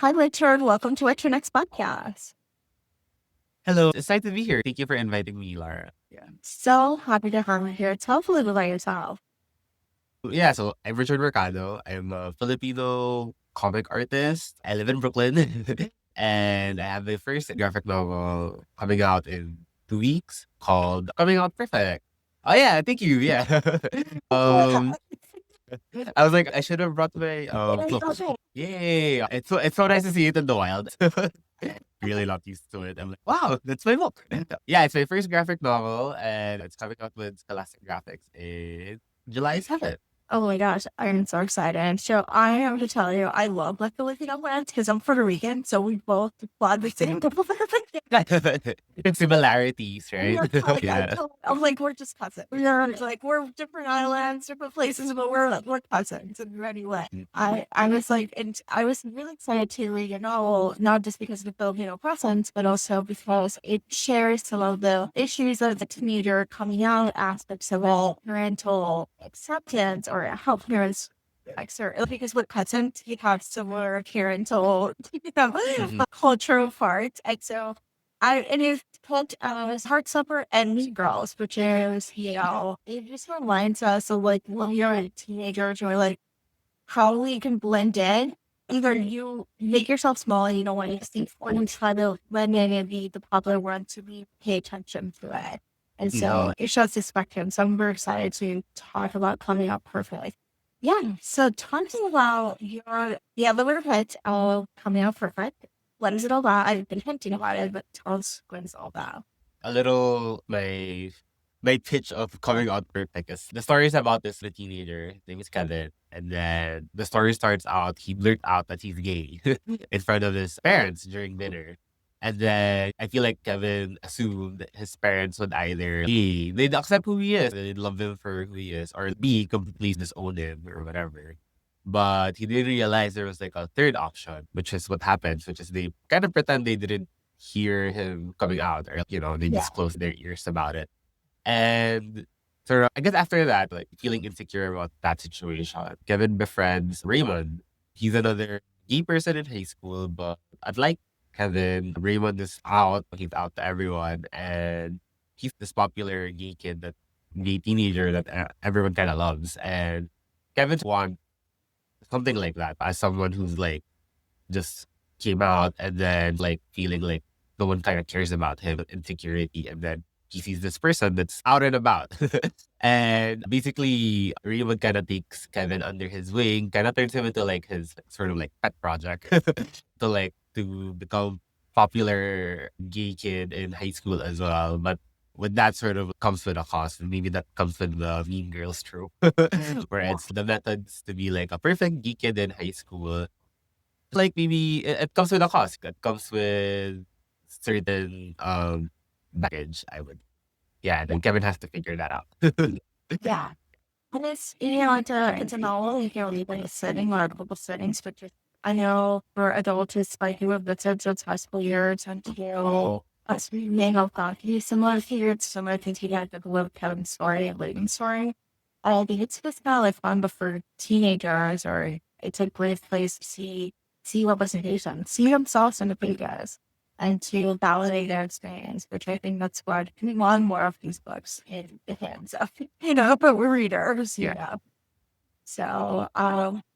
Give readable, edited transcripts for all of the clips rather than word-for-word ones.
Hi, Richard. Welcome to What's Your Next Podcast. Hello, it's nice to be here. Thank you for inviting me, Lara. Yeah. So happy to have you here. Tell us a little about yourself. Yeah, so I'm Richard Mercado. I'm a Filipino comic artist. I live in Brooklyn. And I have my first graphic novel coming out in 2 weeks called Coming Out Perfect. Oh yeah, thank you. Yeah. um I was like, I should have brought my book. Yay. It's so nice to see it in the wild. Really not used to it. I'm like, wow, that's my book. Yeah, it's my first graphic novel and it's coming out with Scholastic Graphix in July 7th. Oh my gosh, I'm so excited. So I have to tell you, I love like Filipino lands because I'm Puerto Rican, so we both fly the same couple Similarities, right? Yeah. I'm like, we're just cousins. We're different islands, different places, but we're cousins in many ways. I was like, and I was really excited to read your novel, not just because of the Filipino presence, but also because it shares some of the issues of the teenager coming out aspects of all parental acceptance or how parents because with cousins you have similar parental cultural parts. And so and it's called Heartstopper and Mean Girls, which is, it just reminds us of like when you're a teenager or like how we can blend in. Either you make yourself small and you don't want to see, or you try to blend in and be the popular one to be pay attention to it. And so it shows the spectrum. So I'm very excited to talk about coming up perfectly. Yeah. So talking about you have a little bit of coming out perfect. What is it all about? I've been hinting about it, but tell us what it's all about. A little my pitch of coming out perfect is the story is about this the teenager. His name is Kevin. And then the story starts out, he blurts out that he's gay in front of his parents during dinner. And then I feel like Kevin assumed that his parents would either A, they'd accept who he is, they'd love him for who he is, or B, completely disown him or whatever. But he didn't realize there was like a third option, which is what happens, which is they kind of pretend they didn't hear him coming out or, they Yeah. just closed their ears about it. And so I guess after that, like feeling insecure about that situation, Kevin befriends Raymond. He's another gay person in high school, but unlike Kevin, Raymond is out. He's out to everyone, and he's this popular gay teenager that everyone kind of loves. And Kevin's want something like that as someone who's like just came out and then like feeling like no one kind of cares about him, insecurity, and then he sees this person that's out and about. And basically Raymond kind of takes Kevin under his wing, kind of turns him into like his sort of like pet project to become popular gay kid in high school as well. But with that sort of comes with a cost. And maybe that comes with the Mean Girls trope, where it's the methods to be like a perfect gay kid in high school. Like maybe it comes with a cost. It comes with certain baggage, I would. Yeah, and then Kevin has to figure that out. Yeah. And it's a novel. You can read in a setting or a couple settings, but just, I know for adults, it's like you have the sense of high school years until us may have gone through similar periods, similar things he had with Liv Kevin's story and Leighton's story. I think it's just kind of like fun, but for teenagers, or it's a great place to see representation, see themselves in the pages, and to validate their experience, which I think that's what we want more of these books in the hands of, but we're readers, So,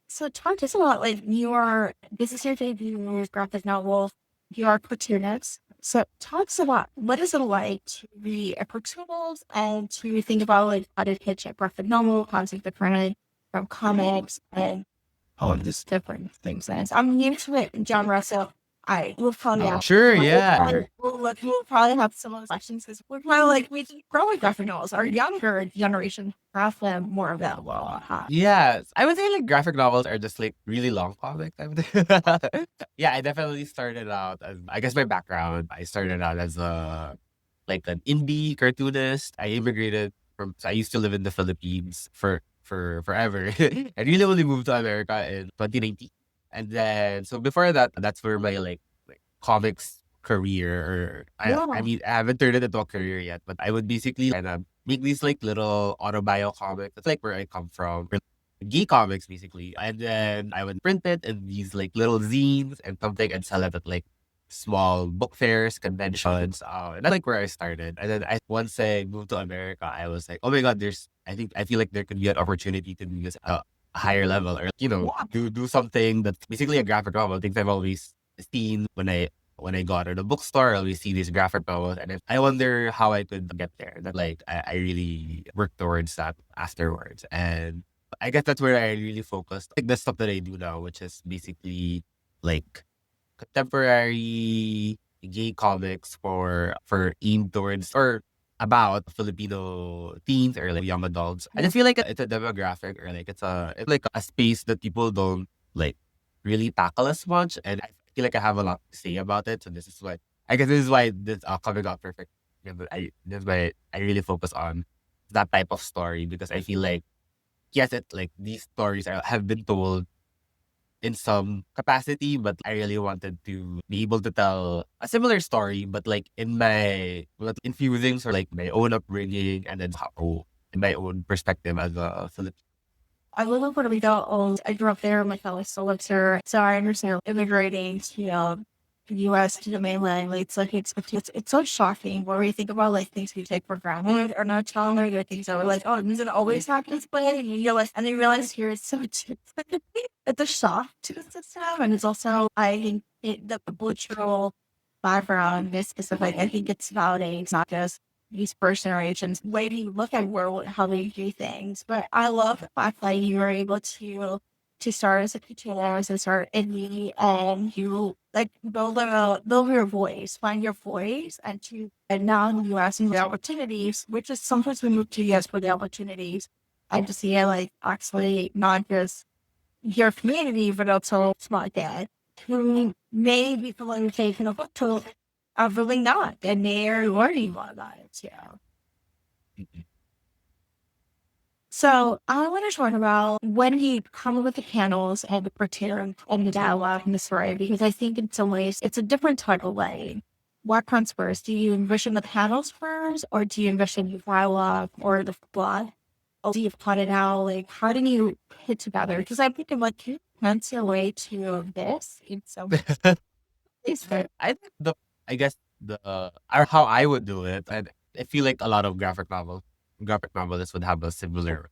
so talk to us about like this is your debut graphic novel, you are cartoonist. So talk to us about what is it like to be a cartoonist and to think about like how to pitch a graphic novel, how to different from comics and all of these different things. And I'm new to it in genre, so I will probably ask. Sure, yeah. We'll probably have some of those questions because we're kind of like we growing graphic novels. Our younger generation have them more available. Yeah, I would say like graphic novels are just like really long comics. Yeah, I definitely started out as I guess my background. I started out as a like an indie cartoonist. I immigrated so I used to live in the Philippines for forever. I really only moved to America in 2019. And then so before that, that's where my like comics career or I mean I haven't turned it into a career yet, but I would basically kind of make these like little autobio comics. That's like where I come from. geek comics basically. And then I would print it in these like little zines and something and sell it at like small book fairs, conventions. And that's like where I started. And then once I moved to America, I was like, oh my God, I feel like there could be an opportunity to do this at a higher level, or do something that's basically a graphic novel. Things I've always seen when I go out at a bookstore. I always see these graphic novels, and I wonder how I could get there. That like I really work towards that afterwards, and I guess that's where I really focused. Like the stuff that I do now, which is basically like contemporary gay comics for aimed towards or about Filipino teens or like young adults. I just feel like it's a demographic, or like it's like a space that people don't like really tackle as much, and I feel like I have a lot to say about it. So this is why this coming out perfect. This is why I really focus on that type of story, because I feel like yes, it like these stories have been told in some capacity, but I really wanted to be able to tell a similar story, but like in my with infusing or like my own upbringing, and then how in my own perspective as a Filipino. I live in Puerto Rico. I grew up there. My family still lives here. So I understand immigrating to the U.S. to the mainland. Like, it's so shocking when we think about like things we take for granted or not telling or things that we're like, oh, it doesn't always happen this way. And you realize, and then you realize here it's so different. It's a shock to the system, and it's also I think the cultural background is specific. I think it's nowadays not just these first generations way to look at how they do things. But I love the fact that you were able to start as a cartoonist and start indie, and you like build your voice, find your voice, and now in the US the opportunities, which is sometimes we move to US for the opportunities. I just see it like actually not just your community, but also smart dad who may be feeling taken a to really not, and they're learning more about it too. So I want to talk about when you come up with the panels and the cartoon and the dialogue and the story, because I think in some ways it's a different type of way. What comes first? Do you envision the panels first, or do you envision the dialogue or the plot? Or do you plot it out? Like, how do you put together? Because I'm thinking, like, can you answer your way to this in some ways? I think I guess or how I would do it, and I feel like a lot of graphic novelists would have a similar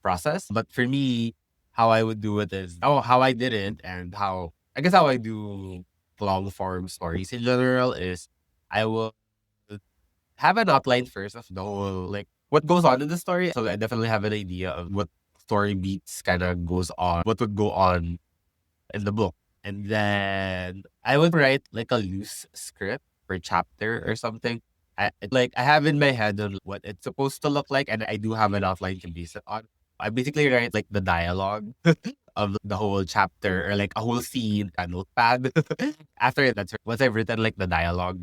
process. But for me, how I would do it is how I did it, and how I do long form stories in general is I will have an outline first of the whole like what goes on in the story. So I definitely have an idea of what story beats kind of goes on, what would go on in the book. And then I would write like a loose script per chapter or something. I have in my head on what it's supposed to look like, and I do have an outline to base it on. I basically write like the dialogue of the whole chapter, or like a whole scene, a notepad. After that, once I've written like the dialogue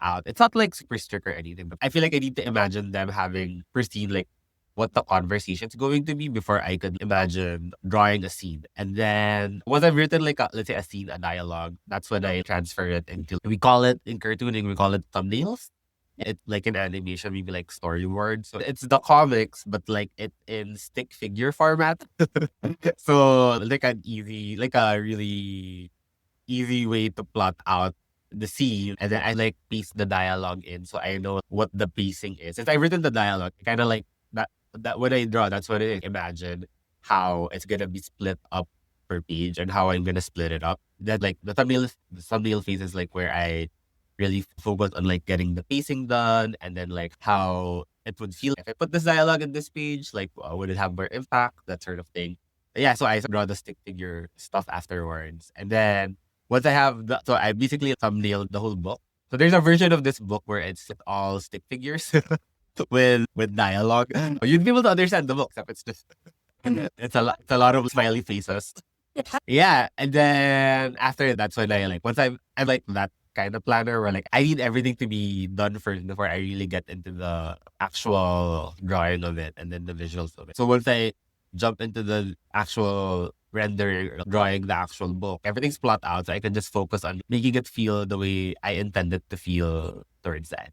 out, it's not like super strict or anything, but I feel like I need to imagine them having pristine like what the conversation's going to be before I could imagine drawing a scene. And then once I've written like let's say a scene, a dialogue, that's when I transfer it into, we call it in cartooning, we call it thumbnails. It's like an animation, maybe like storyboard. So it's the comics, but like it in stick figure format. So like a really easy way to plot out the scene, and then I like piece the dialogue in, so I know what the pacing is. Since I've written the dialogue, kind of like that when I draw, that's when I imagine how it's gonna be split up per page and how I'm gonna split it up. That like the thumbnail phase is like where I really focus on like getting the pacing done, and then like how it would feel if I put this dialogue in this page, like would it have more impact, that sort of thing. Yeah, so I draw the stick figure stuff afterwards, and then once I have so I basically thumbnailed the whole book. So there's a version of this book where it's all stick figures with dialogue. You'd be able to understand the book, except it's just it's a lot of smiley faces. Yeah, and then after that's when I like once I'm like that kind of planner where like I need everything to be done first before I really get into the actual drawing of it and then the visuals of it. So once I jump into the actual rendering or drawing the actual book, everything's plot out, so I can just focus on making it feel the way I intended to feel towards that.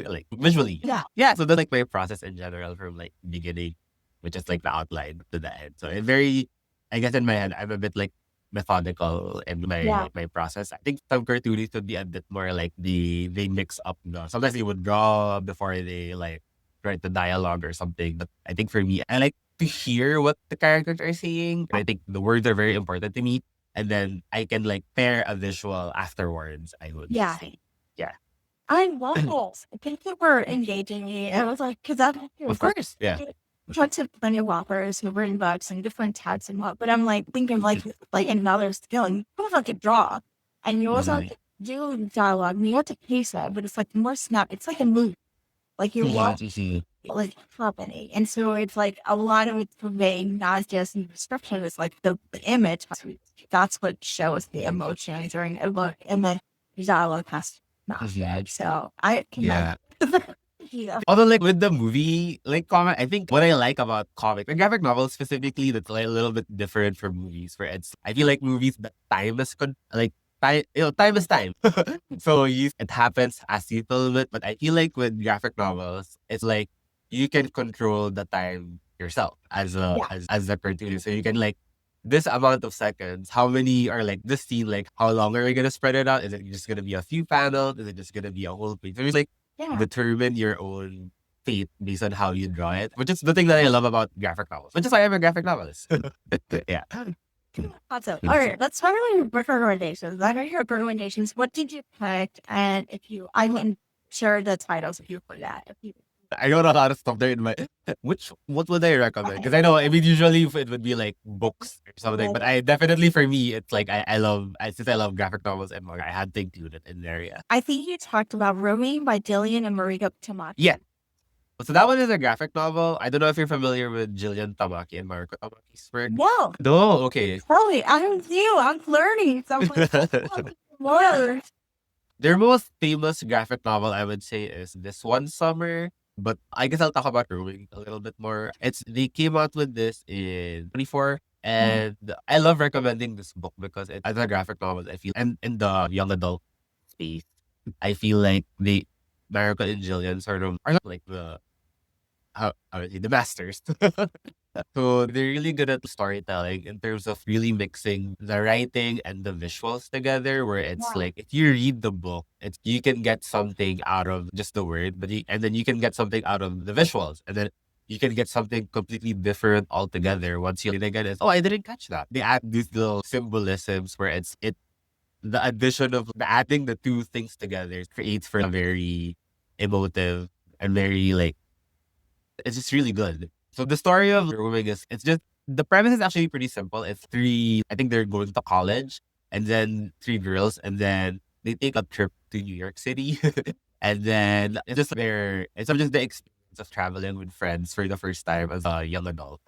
Like visually. Yeah. Yeah. So that's like my process in general from like beginning which is like the outline to the end. So it very, I guess in my head, I'm a bit like methodical in Yeah. my process. I think some cartoonists would be a bit more like they mix up. Sometimes they would draw before they like write the dialogue or something. But I think for me, I like to hear what the characters are saying. I think the words are very important to me. And then I can like pair a visual afterwards, I would Yeah. say. Yeah. I love waffles. I think they were engaging me. I was like, because I've Of course. Yeah. talked to plenty of whoppers who've written books and different types and what, but I'm like thinking like another skill. And you also have to draw, and you also have to do dialogue, and you have to pace it, but it's like more snap. It's like a movie, like you're watching like happening, and so it's like a lot of it's conveying not just in the description. It's like the image. That's what shows the emotion during a book, and then the dialogue has to not good. So I can Yeah. yeah. Although, like with the movie, like comic, I think what I like about comic, like graphic novels specifically, that's like a little bit different from movies. Where it's, I feel like movies, the time is like time, time is time. So it happens as you film it. But I feel like with graphic novels, it's like you can control the time yourself as a Yeah. as a cartoonist. So you can like this amount of seconds, how many are like this scene, like how long are we gonna spread it out? Is it just gonna be a few panels? Is it just gonna be a whole page? So it's like Yeah. determine your own fate based on how you draw it, which is the thing that I love about graphic novels, which is why I'm a graphic novelist. Yeah. Awesome. All right, let's start with book recommendations. I know your recommendations. What did you pick? And if you, I wouldn't share the titles if you put that. If you, I wrote a lot of stuff there in my. What would I recommend? Because I know, I mean, usually it would be like books or something, but I definitely, for me, it's like since I love graphic novels and manga, I had to include it in there. Yeah. I think you talked about Rumi by Jillian and Mariko Tamaki. Yeah. So that one is a graphic novel. I don't know if you're familiar with Jillian Tamaki and Mariko Tamaki's work. No. No, okay. Chloe, I'm new. I'm learning. So more. Their most famous graphic novel, I would say, is This One Summer. But I guess I'll talk about Brewing a little bit more. They came out with this in 24. And I love recommending this book because as a graphic novel, I feel, and in the young adult space, I feel like Mariko and Jillian sort of are like how I would say, the masters. So they're really good at storytelling in terms of really mixing the writing and the visuals together. Where it's like if you read the book, you can get something out of just the word, and then you can get something out of the visuals, and then you can get something completely different altogether. Once you read it again, it's I didn't catch that. They add these little symbolisms where the addition of adding the two things together creates for a very emotive and very like it's just really good. So the story of Brewing it's just the premise is actually pretty simple. It's three, I think they're going to college, and then three girls, and then they take a trip to New York City, and then it's just the experience of traveling with friends for the first time as a young adult,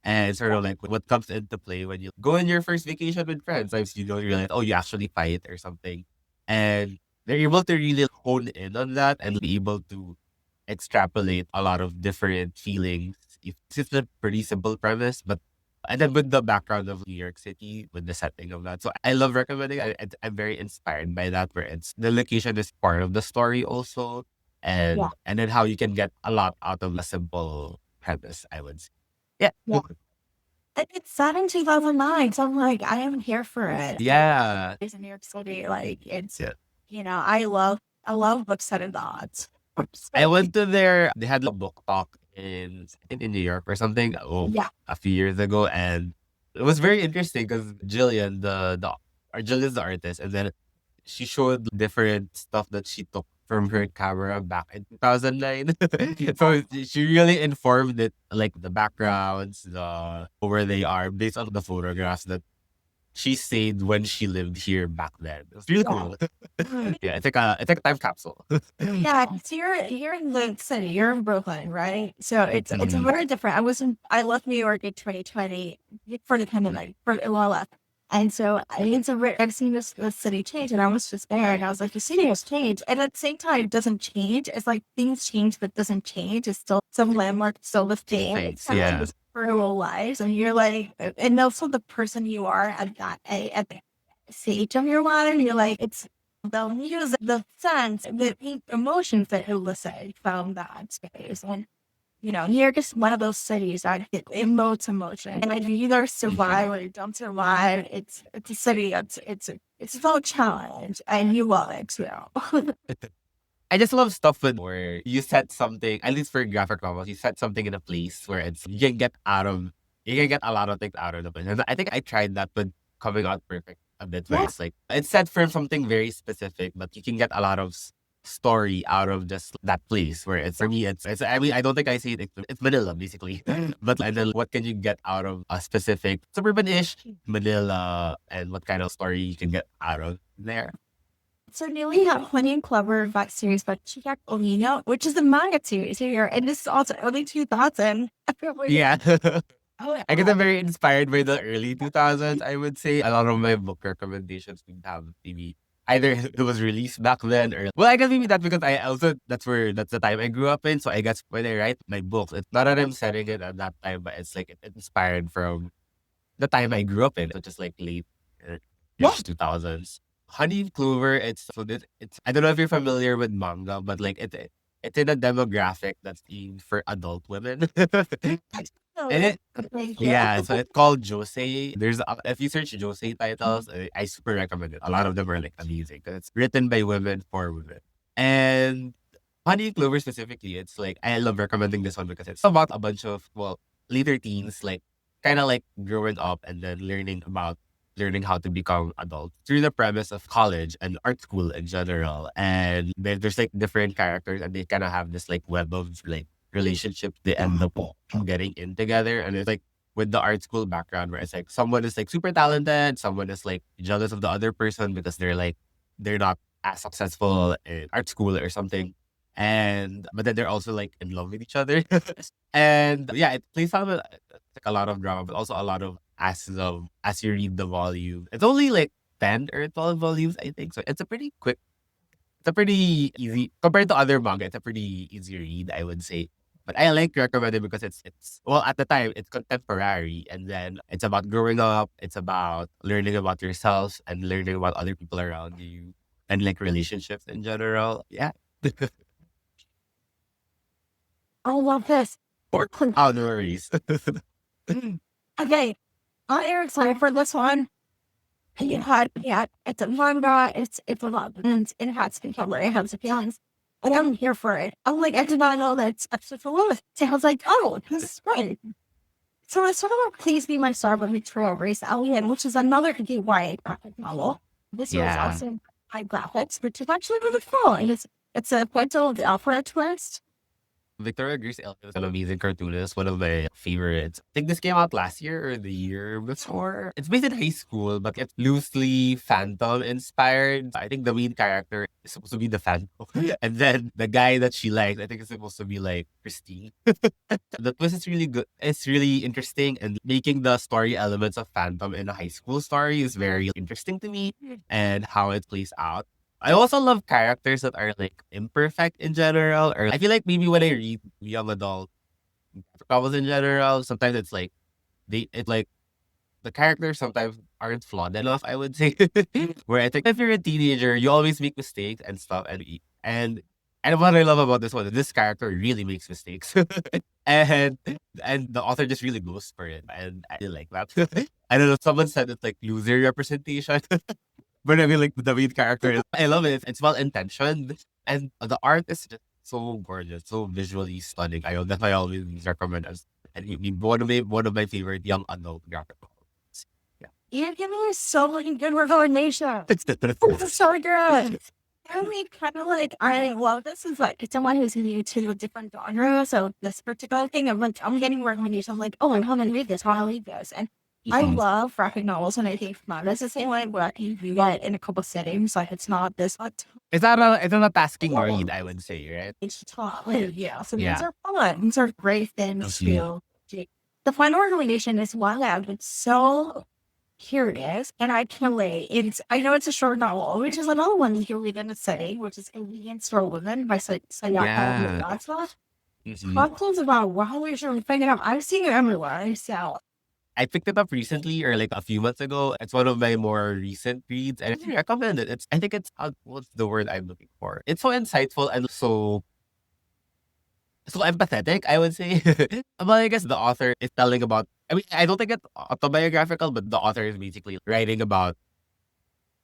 and sort of like what comes into play when you go on your first vacation with friends. Sometimes you don't realize, you actually fight or something, and they're able to really hone in on that and be able to extrapolate a lot of different feelings. It's a pretty simple premise, but and then with the background of New York City, with the setting of that. So I love recommending. I'm very inspired by that, where it's the location is part of the story also, and then how you can get a lot out of a simple premise. I would say, yeah. It's set in 2009, so I'm like, I am here for it. Yeah. It's in New York City. Like it's, I love books set in the odds. I went to they had a book talk in New York or something. A few years ago, and it was very interesting because Jillian, Jillian's the artist, and then she showed different stuff that she took from her camera back in 2009. So she really informed it, like the backgrounds, the where they are based on the photographs that she stayed when she lived here back then. It was really cool. Yeah, it's like a time capsule. Yeah, so you're in the city, you're in Brooklyn, right? So it's very different. I left New York in 2020 for the pandemic, for OLF. And so I've seen this city change, and I was just there, and I was like, the city has changed, and at the same time, it doesn't change. It's like things change, but doesn't change. It's still some landmark, still the same. It's kind of like for our whole lives, and you're like, and also the person you are at the stage of your life, you're like, it's the music, the sense, the emotions that you elicit from that space, and New York is one of those cities that emotes emotion, and you either survive or you don't survive. It's a city. It's its own challenge, and you love it too. I just love stuff where you set something, at least for graphic novels, you set something in a place where you can get a lot of things out of the place. And I think I tried that with Coming Out Perfect a bit, where Yeah. it's like, it's set from something very specific, but you can get a lot of story out of just that place where for me, I mean, I don't think I see it, it's Manila, basically. But and then what can you get out of a specific suburban-ish Manila and what kind of story you can get out of there? So newly have Honey and Clover back series by Chica Umino, which is a manga series here, and this is also early 2000. I feel like, Yeah. oh my I guess I'm God. very inspired by the early 2000s, I would say. A lot of my book recommendations would have maybe either it was released back then or, well, I guess maybe that's because I also, that's the time I grew up in. So I guess when I write my books, it's not that I'm setting it at that time, but it's like it inspired from the time I grew up in, which is like late Yeah. 2000s. Honey and Clover, it's I don't know if you're familiar with manga, but like it's in a demographic that's aimed for adult women. And it Thank you. yeah, so it's called Josei. If you search Josei titles, I super recommend it. A lot of them are like amazing 'cause it's written by women for women. And Honey and Clover specifically, it's like I love recommending this one because it's about a bunch of, well, later teens, like kind of like growing up and then learning how to become adults through the premise of college and art school in general. And there's like different characters and they kind of have this like web of like relationships they end up getting in together. And it's like with the art school background where it's like someone is like super talented, someone is like jealous of the other person because they're not as successful in art school or something. And but then they're also like in love with each other. And yeah, it plays out with like a lot of drama, but also a lot of as you read the volume. It's only like 10 or 12 volumes, I think. So it's a pretty easy compared to other manga, it's a pretty easy read, I would say. But I like to recommend it because it's well, at the time it's contemporary and then it's about growing up, it's about learning about yourself and learning about other people around you and like relationships in general. Yeah. I love this. Oh, no worries. Okay, I'm excited for this one. It's a manga. It's a lot, and it has to be covered. It has feelings, and I'm here for it. I'm like, I did not know that it's such a woman. So I was like, oh, this is great. So it's sort of like Please Be My Star by Victoria Grace Elliot, which is another DIY graphic novel. This was Yeah. also by graphics, which is actually really cool. And it's a parental alpha twist. Victoria Grace Elliot is an amazing cartoonist, one of my favorites. I think this came out last year or the year before. It's based in high school, but it's loosely Phantom inspired. I think the main character is supposed to be the Phantom. And then the guy that she likes, I think is supposed to be like Christine. The twist is really good. It's really interesting, and making the story elements of Phantom in a high school story is very interesting to me and how it plays out. I also love characters that are like imperfect in general, or I feel like maybe when I read young adult novels in general, sometimes it's like it like the characters sometimes aren't flawed enough, I would say. Where I think if you're a teenager, you always make mistakes and stuff, and and what I love about this one is this character really makes mistakes, and and the author just really goes for it, and I really like that. I don't know. Someone said it's like loser representation. But I mean, like the main character, I love it. It's well intentioned, and the art is just so gorgeous, so visually stunning. That's why I always recommend as and one of my favorite young adult graphic novels. Yeah, You're giving me so many good recommendations. it's the It's so good. I mean, kind of like, I love this is like someone who's new to a different genre. So this particular thing, I'm getting recommendations. I'm like, oh, I'm going to read this. How do I read this? And I love graphic novels, and I think manga is the same way, but you read it in a couple settings. Like it's not this much. it's not a tasking read, I would say, right? It's taught. Yeah. So these Yeah. are fun. These are great things to do. The final recommendation is one that I've been so curious, and I can't wait. I know it's a short novel, which is another one you can read in a setting, which is Convenience Store Woman by Sayaka Yeah. and Murata. Mhm. Talk about wow, we should find it out. I've seen it everywhere. So I picked it up recently or like a few months ago. It's one of my more recent reads and I really recommend it. I think it's what's the word I'm looking for? It's so insightful and so so empathetic, I would say. But I guess the author is telling about, I mean, I don't think it's autobiographical, but the author is basically writing about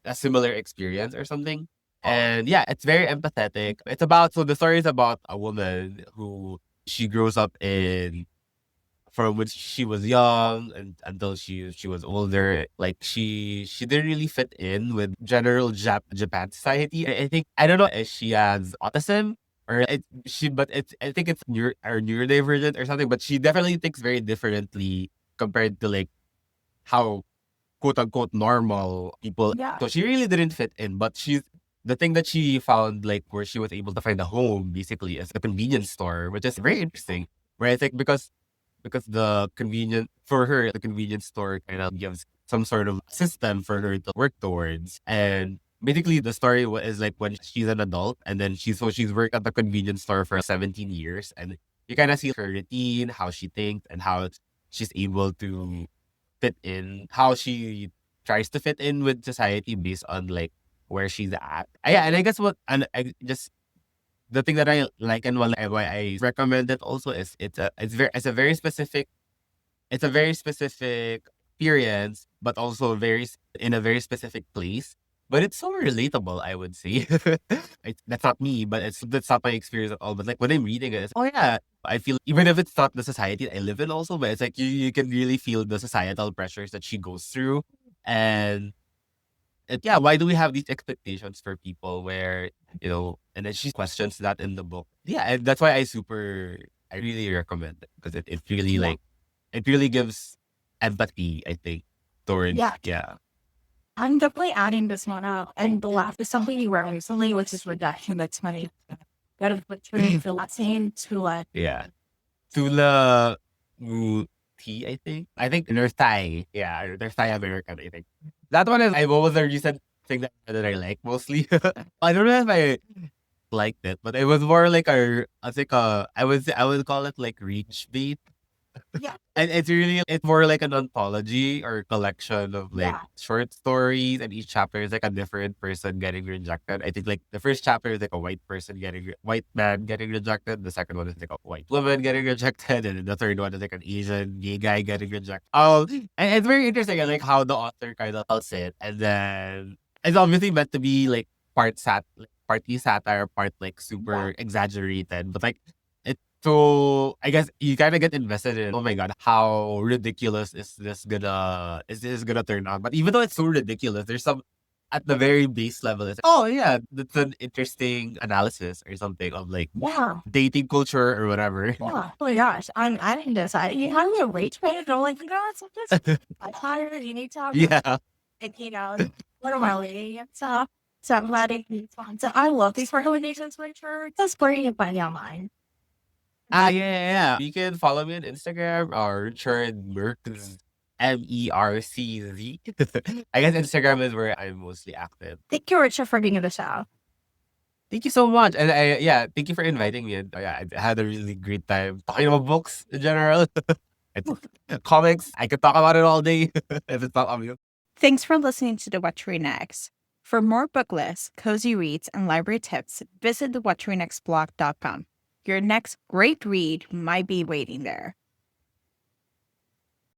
a similar experience or something. And yeah, it's very empathetic. It's about, so the story is about a woman who she grows up in, from when she was young and until she was older. Like she didn't really fit in with general Japan society. I think, I don't know if she has autism or but it's, I think it's neurodivergent or something. But she definitely thinks very differently compared to like how quote unquote normal people. Yeah. So she really didn't fit in. But she's, the thing that she found, like where she was able to find a home basically, is a convenience store, which is very interesting. Where I think because the convenient for her, the convenience store kind of gives some sort of system for her to work towards. And basically the story is like when she's an adult, and then she's worked at the convenience store for 17 years, and you kind of see her routine, how she thinks, and how she's able to fit in, how she tries to fit in with society based on like where she's at. Yeah, and I guess what, and I just, the thing that I like and why I recommend it also is it's a very specific experience, but also in a very specific place. But it's so relatable, I would say. That's not me, but that's not my experience at all. But like when I'm reading it, it's, oh yeah, I feel, even if it's not the society I live in also, but it's like you can really feel the societal pressures that she goes through. And yeah, why do we have these expectations for people where, and then she questions that in the book. Yeah, and that's why I really recommend it, because it really Yeah. like, it really gives empathy, I think, towards, Yeah. yeah. I'm definitely adding this one up. And the last is something you read recently, which is Rejection. That's funny. Got to put the last name to like, Yeah. Tulathimutte, I think. I think North Thai. Yeah, North Thai American, I think. That one is, what was the recent thing that I like mostly? I don't know if I liked it, but it was more like I think I would call it like reach bait. yeah, And it's more like an anthology or collection of like yeah, short stories, and each chapter is like a different person getting rejected. I think like the first chapter is like a white man getting rejected. The second one is like a white woman getting rejected, and then the third one is like an Asian gay guy getting rejected. Oh, and it's very interesting. I like how the author kind of tells it, and then it's obviously meant to be like partly satire, part like yeah, super exaggerated, but like, so I guess you kind of get invested in, oh my god, how ridiculous is this gonna turn out? But even though it's so ridiculous, there's some, at the very base level, it's like, oh yeah, that's an interesting analysis or something of like yeah. dating culture or whatever. Yeah. Oh my gosh. I'm adding this. You have a rage page. I'm like, it's just I'm tired. You need to have Yeah. like, what am I reading and stuff. So I'm glad it needs one. So I love these recommendations, Richard. Just where you can find me online. Yeah. You can follow me on Instagram or Richard Mercz, MERCZ. I guess Instagram is where I'm mostly active. Thank you, Richard, for being on the show. Thank you so much. And thank you for inviting me. And yeah, I had a really great time talking about books in general. It's comics. I could talk about it all day if it's not obvious. Thanks for listening to the What to Read Next. For more book lists, cozy reads, and library tips, visit the whattoreadnextblog.com. Your next great read might be waiting there.